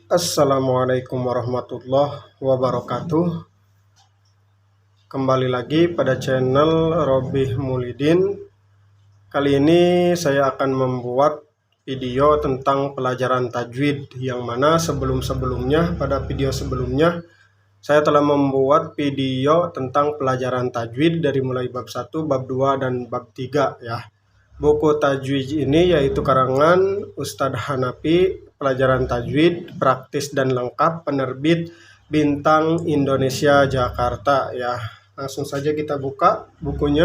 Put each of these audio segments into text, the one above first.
Assalamualaikum warahmatullahi wabarakatuh. Kembali lagi pada channel Robih Mulidin. Kali ini saya akan membuat video tentang pelajaran tajwid, yang mana sebelum-sebelumnya pada video sebelumnya saya telah membuat video tentang pelajaran tajwid dari mulai bab 1, bab 2 dan bab 3 ya. Buku tajwid ini yaitu karangan Ustadz Hanafi, pelajaran tajwid praktis dan lengkap, penerbit Bintang Indonesia Jakarta ya. Langsung saja kita buka bukunya.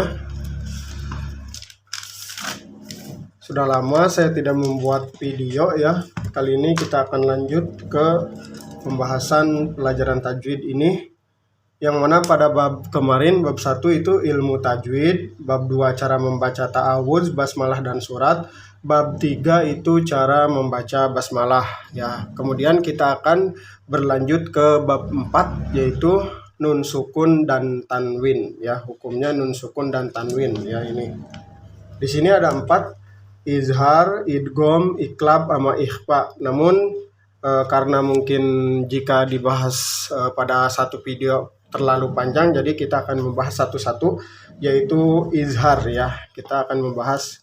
Sudah lama saya tidak membuat video ya. Kali ini kita akan lanjut ke pembahasan pelajaran tajwid ini, yang mana pada bab kemarin, bab 1 itu ilmu tajwid, bab 2 cara membaca ta'awudz, basmalah dan surat, bab 3 itu cara membaca basmalah ya. Kemudian kita akan berlanjut ke bab 4 yaitu nun sukun dan tanwin ya. Hukumnya nun sukun dan tanwin ya. Ini di sini ada 4: izhar, idgham, iqlab sama ikhfa. Namun karena mungkin jika dibahas pada satu video terlalu panjang, jadi kita akan membahas satu-satu, yaitu izhar ya. Kita akan membahas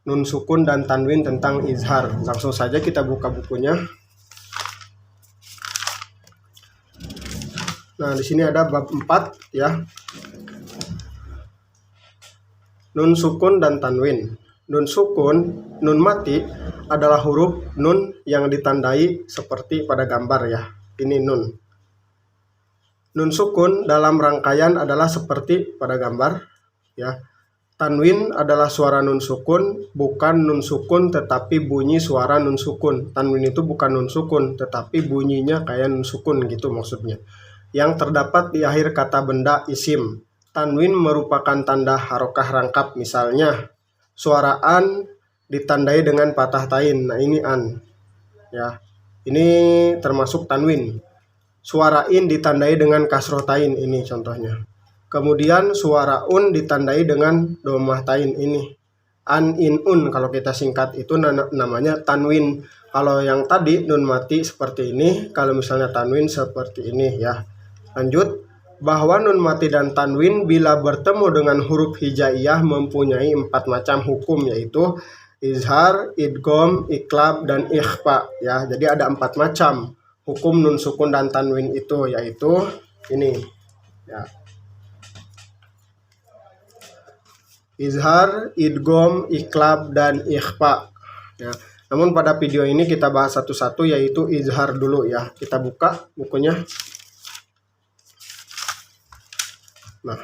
nun sukun dan tanwin tentang izhar. Langsung saja kita buka bukunya. Nah, di sini ada bab 4 ya. Nun sukun dan tanwin. Nun sukun, nun mati, adalah huruf nun yang ditandai seperti pada gambar ya. Ini nun. Nun sukun dalam rangkaian adalah seperti pada gambar ya. Tanwin adalah suara nun sukun, bukan nun sukun tetapi bunyi suara nun sukun. Tanwin itu bukan nun sukun tetapi bunyinya kayak nun sukun gitu maksudnya. Yang terdapat di akhir kata benda isim. Tanwin merupakan tanda harokah rangkap, misalnya suara an ditandai dengan patah tain. Nah, ini an ya. Ini termasuk tanwin. Suara in ditandai dengan kasroh tain, ini contohnya. Kemudian suara un ditandai dengan domah tain, ini. An, in, un kalau kita singkat itu namanya tanwin. Kalau yang tadi nun mati seperti ini, kalau misalnya tanwin seperti ini ya. Lanjut, bahwa nun mati dan tanwin bila bertemu dengan huruf hijaiyah mempunyai 4 macam hukum, yaitu izhar, idgham, iqlab, dan ikhfa ya. Jadi ada 4 macam hukum nun sukun dan tanwin itu, yaitu ini ya. Izhar, idgham, iqlab, dan ikhfa ya. Namun pada video ini kita bahas satu-satu, yaitu izhar dulu ya. Kita buka bukunya. Nah,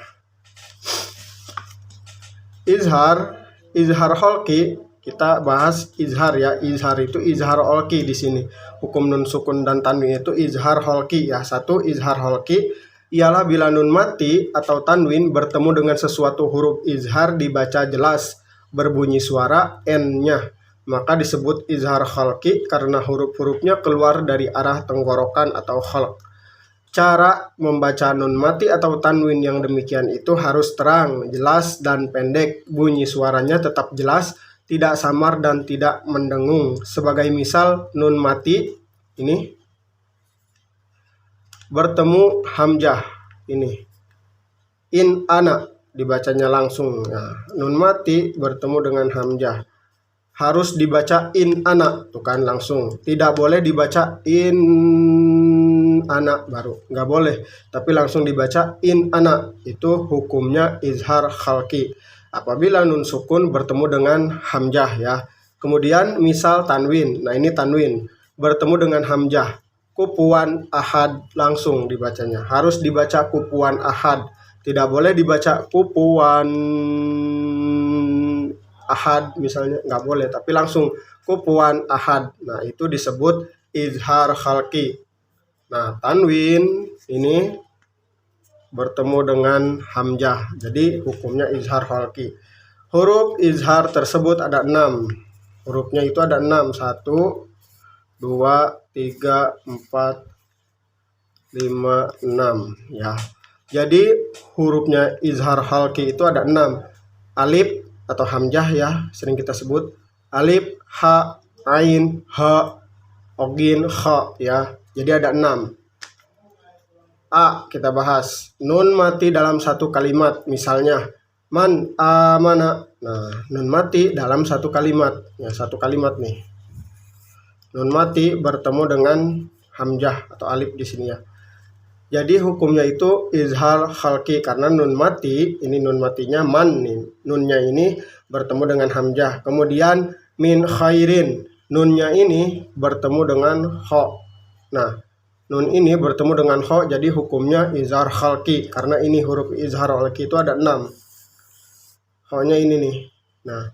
izhar holki, kita bahas izhar ya. Izhar itu izhar holki di sini. Hukum nun sukun dan tanwin itu izhar holki ya. 1. Izhar holki ialah bila nun mati atau tanwin bertemu dengan sesuatu huruf izhar dibaca jelas, berbunyi suara n-nya, maka disebut izhar holki karena huruf-hurufnya keluar dari arah tenggorokan atau khalq. Cara membaca nun mati atau tanwin yang demikian itu harus terang, jelas, dan pendek. Bunyi suaranya tetap jelas, tidak samar dan tidak mendengung. Sebagai misal, nun mati ini bertemu hamzah, ini in ana dibacanya langsung. Nah, nun mati bertemu dengan hamzah harus dibaca in ana, tuh kan langsung. Tidak boleh dibaca in ana baru, nggak boleh, tapi langsung dibaca in ana. Itu hukumnya izhar khalqi apabila nun sukun bertemu dengan hamzah ya. Kemudian misal tanwin. Nah, ini tanwin bertemu dengan hamzah, kupuan ahad, langsung dibacanya. Harus dibaca kupuan ahad, tidak boleh dibaca kupuan ahad misalnya, nggak boleh, tapi langsung kupuan ahad. Nah, itu disebut izhar khalqi. Nah, tanwin ini bertemu dengan hamzah, jadi hukumnya izhar khalqi. Huruf izhar tersebut ada 6. Hurufnya itu ada 6. 1, 2, 3, 4, 5, 6 ya. Jadi hurufnya izhar khalqi itu ada 6. Alif atau hamzah ya, sering kita sebut alif, ha, ain, ha. ogin, kha ya. Jadi ada 6. A kita bahas. Nun mati dalam satu kalimat. Misalnya man amana. Nah, nun mati dalam satu kalimat. Ya, satu kalimat nih. Nun mati bertemu dengan hamzah atau alif di sini ya. Jadi hukumnya itu izhar khalqi karena nun mati, ini nun matinya man nih. Nunnya ini bertemu dengan hamzah. Kemudian min khairin, nunnya ini bertemu dengan kha. Nah, nun ini bertemu dengan kha, jadi hukumnya izhar khalqi karena ini huruf izhar khalqi itu ada 6. Kha-nya ini nih. Nah,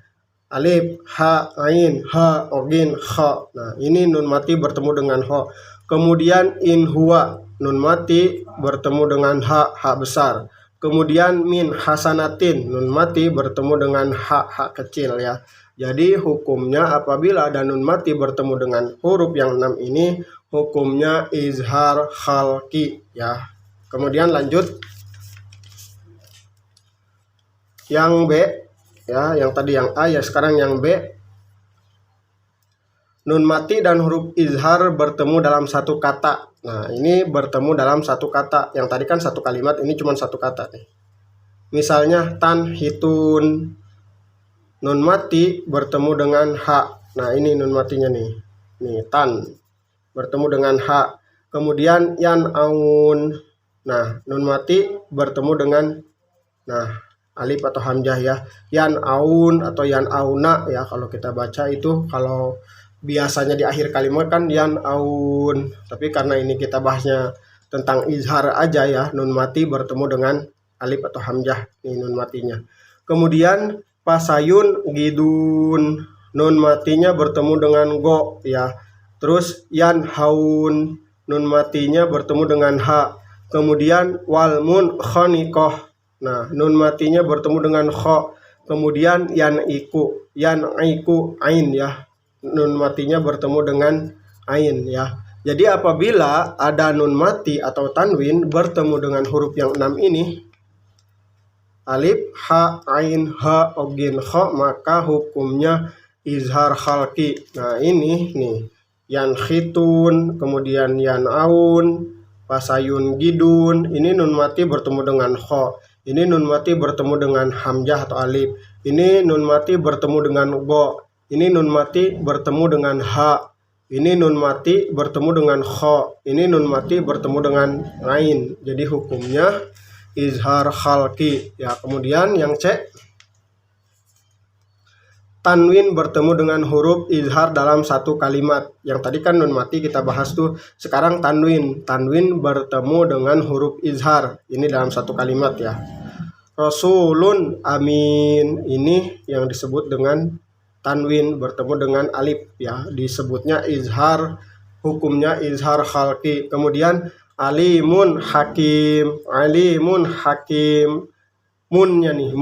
alif, ha, ain, ha, ogin, kha. Nah, ini nun mati bertemu dengan kha. Kemudian in huwa, nun mati bertemu dengan ha, ha besar. Kemudian min hasanatin, nun mati bertemu dengan ha, ha kecil ya. Jadi hukumnya apabila ada nun mati bertemu dengan huruf yang 6 ini, hukumnya izhar khalqi ya. Kemudian lanjut yang B ya, yang tadi yang A ya, sekarang yang B. Nun mati dan huruf izhar bertemu dalam satu kata. Nah, ini bertemu dalam satu kata. Yang tadi kan satu kalimat, ini cuma satu kata nih. Misalnya tan hitun. Nun mati bertemu dengan ha. Nah, ini nun matinya nih. Nih, tan bertemu dengan ha. Kemudian yan aun. Nah, nun mati bertemu dengan alif atau hamzah ya. Yan aun atau yan auna ya, kalau kita baca itu, kalau biasanya di akhir kalimat kan yan aun. Tapi karena ini kita bahasnya tentang izhar aja ya, nun mati bertemu dengan alif atau hamzah. Ini nun matinya. Kemudian pasayun gidun, nun matinya bertemu dengan go ya. Terus yan haun, nun matinya bertemu dengan ha. Kemudian walmun khaniqah. Nah, nun matinya bertemu dengan kha. Kemudian yan iku ain ya. Nun matinya bertemu dengan ain ya. Jadi apabila ada nun mati atau tanwin bertemu dengan huruf yang 6 ini, alif, ha, ain, ha, ogin, kha, maka hukumnya izhar khalqi. Nah, ini nih, yan khitun, kemudian yan aun, pasayun gidun, ini nun mati bertemu dengan kha. Ini nun mati bertemu dengan hamzah atau alif. Ini nun mati bertemu dengan go. Ini nun mati bertemu dengan ha. Ini nun mati bertemu dengan kha. Ini nun mati bertemu dengan ain. Jadi hukumnya izhar khalqi ya. Kemudian yang C, tanwin bertemu dengan huruf izhar dalam satu kalimat. Yang tadi kan nun mati kita bahas tuh. Sekarang tanwin bertemu dengan huruf izhar. Ini dalam satu kalimat ya. Rasulun amin, ini yang disebut dengan tanwin bertemu dengan alif ya. Disebutnya izhar, hukumnya izhar khalqi. Kemudian alimun hakim, munnya nih,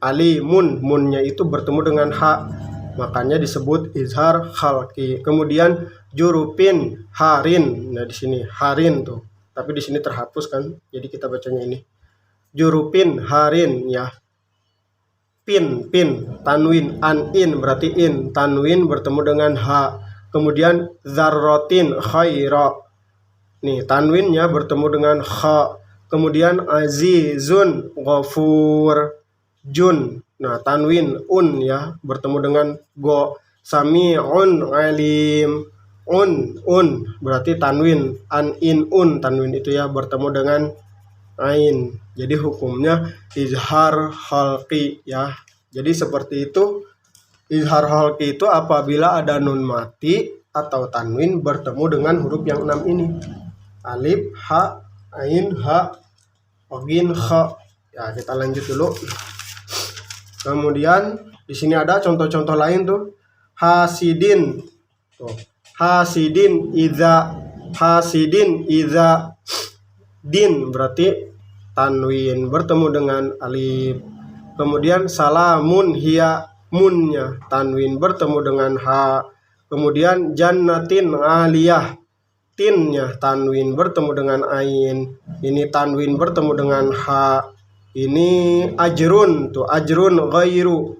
alimun, munnya itu bertemu dengan ha, makanya disebut izhar khalqi. Kemudian jurupin harin, nah di sini harin tuh, tapi di sini terhapus kan, jadi kita bacanya ini jurupin harin ya. Pin tanwin, in berarti in, tanwin bertemu dengan ha. Kemudian zarrotin khaira, nih tanwinnya bertemu dengan kha. Kemudian azizun ghafur, jun, nah tanwin ya bertemu dengan go. Sami'un alim, berarti tanwin, tanwin itu ya bertemu dengan ain. Jadi hukumnya izhar khalqi ya. Jadi seperti itu, izhar khalqi itu apabila ada nun mati atau tanwin bertemu dengan huruf yang 6 ini, alif, ha, ain, ha, ogin, kha ya. Kita lanjut dulu. Kemudian di sini ada contoh-contoh lain tuh. Hasidin tuh, hasidin iza, din berarti tanwin bertemu dengan alif. Kemudian salamun hiya, munnya tanwin bertemu dengan ha. Kemudian jannatin aliyah, tinnya tanwin bertemu dengan ain. Ini tanwin bertemu dengan ha. Ini ajrun tuh, ajrun ghairu,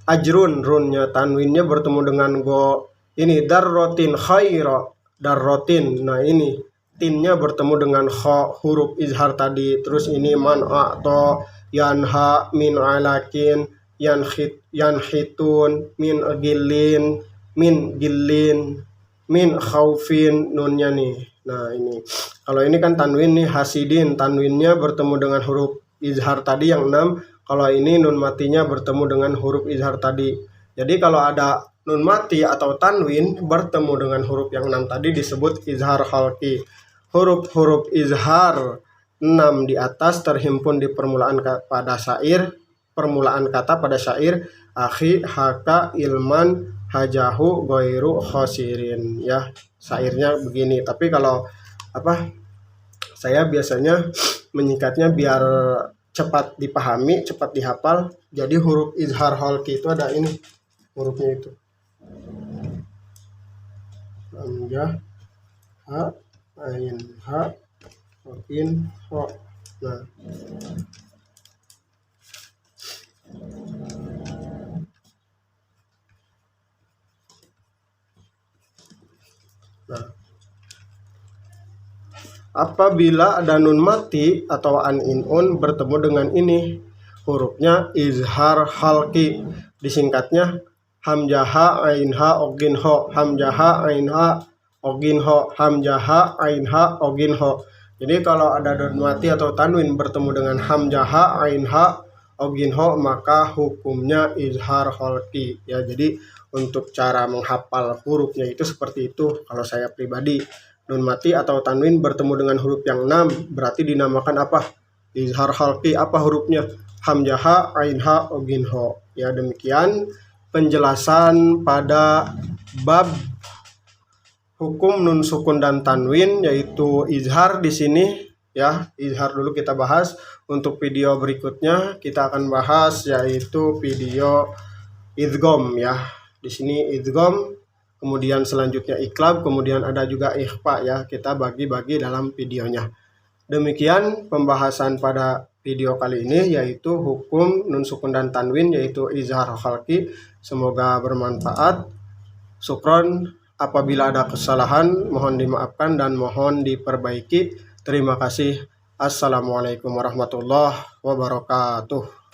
ajrun, runnya tanwinnya bertemu dengan go. Ini darrotin khaira, darrotin. Nah ini tinnya bertemu dengan kha, huruf izhar tadi. Terus ini man a'to, yanha min alakin, yanhitun min gilin, min gilin, min khaufin, nunnya nih. Nah ini kalau ini kan tanwin nih, hasidin, tanwinnya bertemu dengan huruf izhar tadi yang 6. Kalau ini nun matinya bertemu dengan huruf izhar tadi. Jadi kalau ada nun mati atau tanwin bertemu dengan huruf yang 6 tadi disebut izhar khalqi. Huruf-huruf izhar 6 di atas terhimpun di permulaan pada syair, permulaan kata pada syair akhi haka ilman hajahu goiru khosirin, ya syairnya begini. Tapi kalau saya biasanya menyingkatnya biar cepat dipahami, cepat dihafal. Jadi huruf izhar khalqi itu ada ini hurufnya itu hamzah, ha, ain, ha, in, ho. Nah, apabila ada nun mati atau an-inun bertemu dengan ini, hurufnya izhar khalqi. Disingkatnya hamjaha ainha oginho, hamjaha ainha oginho, hamjaha ainha oginho. Jadi kalau ada nun mati atau tanwin bertemu dengan hamjaha ainha oginho maka hukumnya izhar khalqi. Ya, jadi untuk cara menghafal hurufnya itu seperti itu kalau saya pribadi. Nun mati atau tanwin bertemu dengan huruf yang 6 berarti dinamakan apa? Izhar khalqi. Apa hurufnya? Hamjaha, ainha, oginho. Ya, demikian penjelasan pada bab hukum nun sukun dan tanwin yaitu izhar di sini. Ya, izhar dulu kita bahas. Untuk video berikutnya kita akan bahas yaitu video idgham ya. Di sini idgham, kemudian selanjutnya iqlab, kemudian ada juga ikhfa ya. Kita bagi-bagi dalam videonya. Demikian pembahasan pada video kali ini yaitu hukum nun sukun dan tanwin yaitu izhar khalqi. Semoga bermanfaat. Syukron. Apabila ada kesalahan mohon dimaafkan dan mohon diperbaiki. Terima kasih. Assalamualaikum warahmatullahi wabarakatuh.